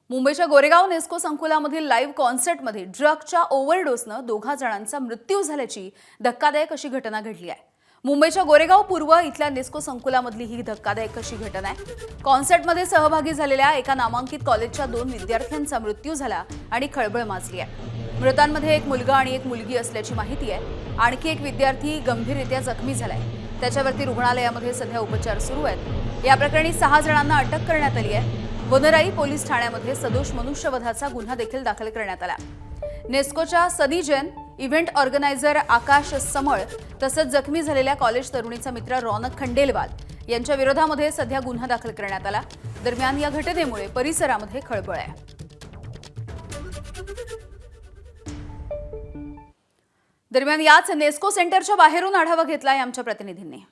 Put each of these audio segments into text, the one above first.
मुंबईच्या गोरेगाव नेस्को संकुलामधील लाईव्ह कॉन्सर्टमध्ये ड्रगच्या ओव्हरडोसनं दोघा जणांचा मृत्यू झाल्याची धक्कादायक अशी घटना घडली आहे। मुंबईच्या गोरेगाव पूर्व इथल्या नेस्को संकुलामधली ही धक्कादायक अशी घटना आहे। कॉन्सर्टमध्ये सहभागी झालेल्या एका नामांकित कॉलेजच्या 2 विद्यार्थ्यांचा मृत्यू झाला आणि खळबळ माजली आहे। मृतांमध्ये एक मुलगा आणि एक मुलगी असल्याची माहिती आहे। आणखी एक विद्यार्थी गंभीररीत्या जखमी झालाय। त्याच्यावरती रुग्णालयामध्ये सध्या उपचार सुरू आहेत। या प्रकरणी 6 जणांना अटक करण्यात आली आहे। वनराई पोलीस ठाण्यामध्ये सदोष मनुष्यवधाचा गुन्हा देखील दाखल करण्यात आला। नेस्कोच्या सनी जैन, इव्हेंट ऑर्गनायझर आकाश समळ तसंच जखमी झालेल्या कॉलेज तरुणीचा मित्र रौनक खंडेलवाल यांच्या विरोधामध्ये सध्या गुन्हा दाखल करण्यात आला। दरम्यान या घटनेमुळे परिसरामध्ये खळबळ आहे। दरम्यान याच नेस्को सेंटरच्या बाहेरून आढावा घेतलाय आमच्या प्रतिनिधींनी।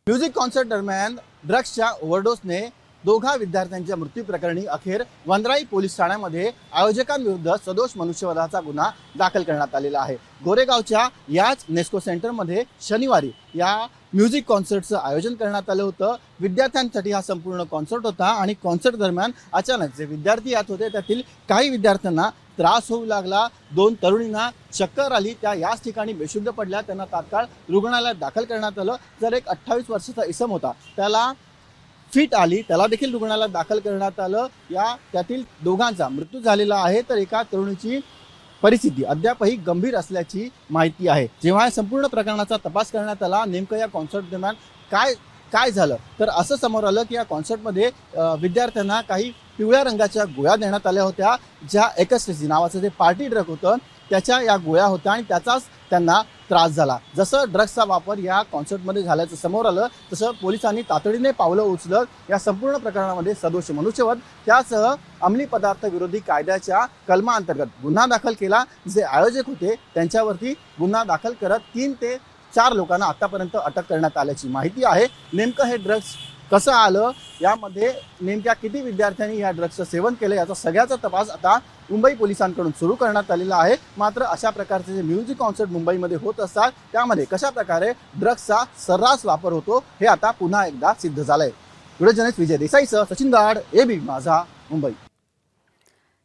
म्युझिक कॉन्सर्ट दरम्यान ड्रग्सच्या ओव्हरडोसने दोघा विद्यार्थ्यांच्या मृत्यू प्रकरणी अखेर वनराई पोलीस ठाण्यामध्ये आयोजकांविरुद्ध सदोष मनुष्यवधाचा गुन्हा दाखल करण्यात आलेला आहे। गोरेगावच्या याच नेस्को सेंटरमध्ये शनिवारी या म्युझिक कॉन्सर्टचं आयोजन करण्यात आलं होतं। विद्यार्थ्यांसाठी हा संपूर्ण कॉन्सर्ट होता आणि कॉन्सर्ट दरम्यान अचानक जे विद्यार्थी यात होते त्यातील काही विद्यार्थ्यांना त्रास होऊ लागला। 2 तरुणींना चक्कर आली, त्या याच ठिकाणी बेशुद्ध पडल्या। त्यांना तात्काळ रुग्णालयात दाखल करण्यात आलं। तर एक 28 वर्षाचा इसम होता, त्याला फिट आली, त्याला देखील रुग्णालयात दाखल करण्यात आलं। त्यातील दोघांचा मृत्यू झालेला आहे, तर एका तरुणीची परिस्थिती अद्यापही गंभीर असल्याची माहिती आहे। जेव्हा या संपूर्ण प्रकरणाचा तपास करण्यात आला, नेमकं या कॉन्सर्ट दरम्यान काय झालं, तर असं समोर आलं की या कॉन्सर्टमध्ये विद्यार्थ्यांना काही पिवळ्या रंगाच्या गोळ्या देण्यात आल्या होत्या, ज्या एकस्टेसी नावाचं जे पार्टी ड्रग होतं त्याच्या या गोळ्या होत्या आणि त्याचाच त्यांना त्रास झाला। जसं ड्रग्सचा वापर या कॉन्सर्टमध्ये झाल्याचं समोर आलं, तसं पोलिसांनी तातडीने पावलं उचलत या संपूर्ण प्रकरणामध्ये सदोष मनुष्यवध त्यासह अंमली पदार्थ विरोधी कायद्याच्या कलमाअंतर्गत गुन्हा दाखल केला। जे आयोजक होते त्यांच्यावरती गुन्हा दाखल करत 3 ते 4 लोकांना आतापर्यंत अटक करण्यात आल्याची माहिती आहे। नेमकं हे ड्रग्स कसं आलं, यामध्ये नेमक्या किती विद्यार्थ्यांनी या ड्रग्सचं सेवन केलं, याचा सगळ्याचा तपास आता मुंबई पोलिसांकडून सुरू करण्यात आलेला आहे। मात्र अशा प्रकारचे जे म्युझिक कॉन्सर्ट मुंबईमध्ये होत असतात त्यामध्ये कशा प्रकारे ड्रग्सचा सर्रास वापर होतो हे आता पुन्हा एकदा सिद्ध झालंय। व्हिडिओ जर्नलिस्ट विजय देसाईसह सचिन दाड, एबी माझा, मुंबई।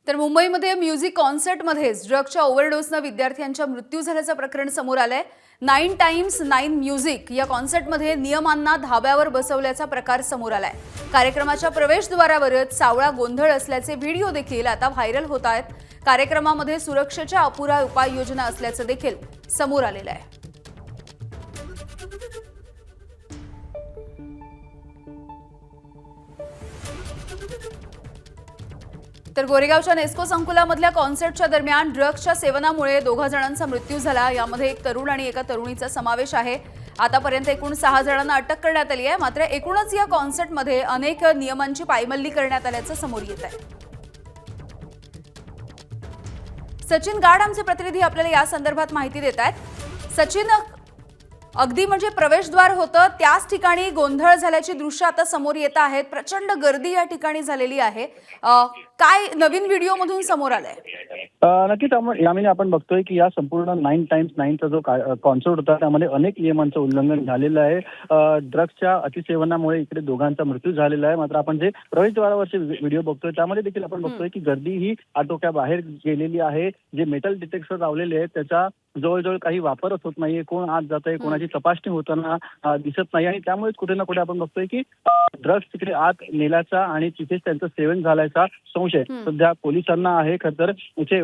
तर मुंबईमध्ये म्युझिक कॉन्सर्टमध्येच ड्रगच्या ओव्हरडोसनं विद्यार्थ्यांचा मृत्यू झाल्याचं प्रकरण समोर आलंय। 9 टाइम्स 9 म्युझिक या कॉन्सर्टमध्ये नियमांना धाब्यावर बसवल्याचा प्रकार समोर आलाय। कार्यक्रमाच्या प्रवेशद्वारावरच सावळा गोंधळ असल्याचे व्हिडिओ देखील आता व्हायरल होत आहेत। कार्यक्रमामध्ये सुरक्षेच्या अपुऱ्या उपाययोजना असल्याचं देखील समोर आलेलं आहे। तर गोरेगावच्या नेस्को संकुलामधल्या कॉन्सर्टच्या दरम्यान ड्रग्सच्या सेवनामुळे 2 जणांचा मृत्यू झाला। यामध्ये एक तरुण आणि एका तरुणीचा समावेश आहे। आतापर्यंत एकूण 6 जणांना अटक करण्यात आली आहे। मात्र एकूणच या कॉन्सर्टमध्ये अनेक नियमांची पायमल्ली करण्यात आल्याचं समोर येत आहे। सचिन गाड आमचे प्रतिनिधी आपल्याला या संदर्भात माहिती देत आहेत। सचिन, अगदी म्हणजे प्रवेशद्वार होतं त्याच ठिकाणी गोंधळ झाल्याची दृश्य आता समोर येत आहेत। प्रचंड गर्दी या ठिकाणी झालेली आहे। काय नवीन व्हिडिओ मधून समोर आलंय? नक्कीच यामध्ये आपण बघतोय की या संपूर्ण 9 टाइम्स 9चा जो कॉन्सर्ट होता त्यामध्ये अनेक नियमांचं उल्लंघन झालेलं आहे। ड्रग्सच्या अतिसेवनामुळे इकडे दोघांचा मृत्यू झालेला आहे। मात्र आपण जे प्रवेशद्वारावरचे व्हिडिओ बघतोय त्यामध्ये देखील आपण बघतोय की गर्दी ही आटोक्याबाहेर गेलेली आहे। जे मेटल डिटेक्टर लावलेले आहेत त्याचा जवळजवळ काही वापरच होत नाहीये। कोण आत जात आहे, कोणाची तपासणी होताना दिसत नाही आणि त्यामुळेच कुठे ना कुठे आपण बघतोय की ड्रग्स तिकडे आत नेल्याचा आणि तिथेच त्यांचं सेवन झाल्याचा संशय सध्या पोलिसांना आहे। खरं तर इथे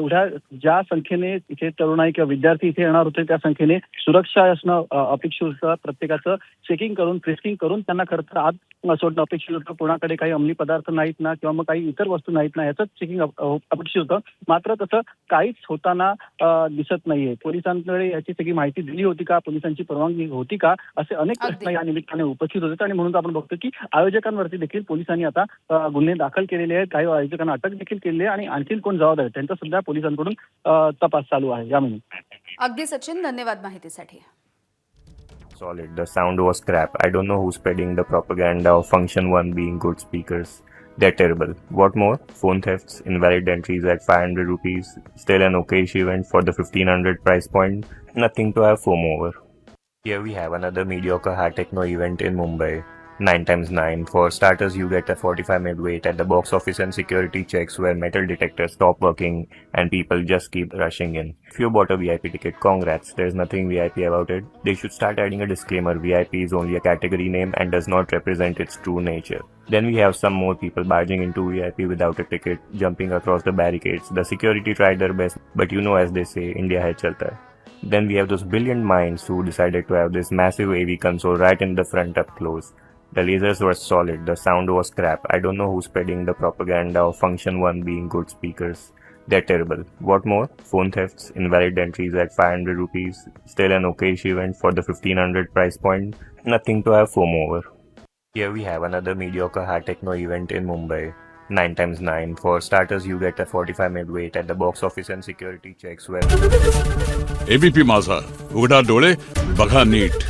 ज्या संख्येने इथे तरुणाई किंवा विद्यार्थी इथे येणार होते त्या संख्येने सुरक्षा असणं अपेक्षित होतं। प्रत्येकाचं चेकिंग करून फ्रिस्किंग करून त्यांना खरं तर आत सोडणं अपेक्षित होतं। कोणाकडे काही अंमली पदार्थ नाहीत ना किंवा मग काही इतर वस्तू नाहीत ना याचंच चेकिंग अपेक्षित होतं। मात्र तसं काहीच होताना दिसत नाहीये। पोलिसांकडे याची सगळी माहिती दिली होती का, पोलिसांची परवानगी होती का, असे अनेक प्रश्न या निमित्ताने उपस्थित होते आणि म्हणून आपण बघतो की आयोजकांवरती देखील पोलिसांनी आता गुन्हे दाखल केलेले आहेत। काही आयोजकांना अटक देखील केली आहे आणि आणखी कोण जबाबदार आहे त्यांचा सध्या पोलिसांकडून तपास चालू आहे। यामध्ये अगदी सचिन, धन्यवाद माहितीसाठी। Solid. The sound was crap. I don't know who's spreading the propaganda of Function 1 being good speakers. They're terrible. What more? Phone thefts, invalid entries at 500 rupees. Still an okayish event for the 1500 price point. Nothing to have FOMO over. Here we have another mediocre high techno event in Mumbai. 9 times 9. For starters, you get a 45-minute wait at the box office and security checks where metal detectors stop working and people just keep rushing in. If you bought a VIP ticket, congrats. There's nothing VIP about it. They should start adding a disclaimer. VIP is only a category name and does not represent its true nature. Then we have some more people barging into VIP without a ticket, jumping across the barricades. The security tried their best, but you know, as they say, India hai chalta hai. Then we have those brilliant minds who decided to have this massive AV console right in the front up close. The lasers were solid, the sound was crap. I don't know who's spreading the propaganda of Function 1 being good speakers. They're terrible. What more? Phone thefts, invalid entries at 500 rupees. Still an okayish event for the 1500 price point. Nothing to have FOMO over. Here we have another mediocre high techno event in Mumbai. 9 times 9. For starters, you get a 45-minute wait at the box office and security checks where ABP माझा उघडा डोळे बघा नीट.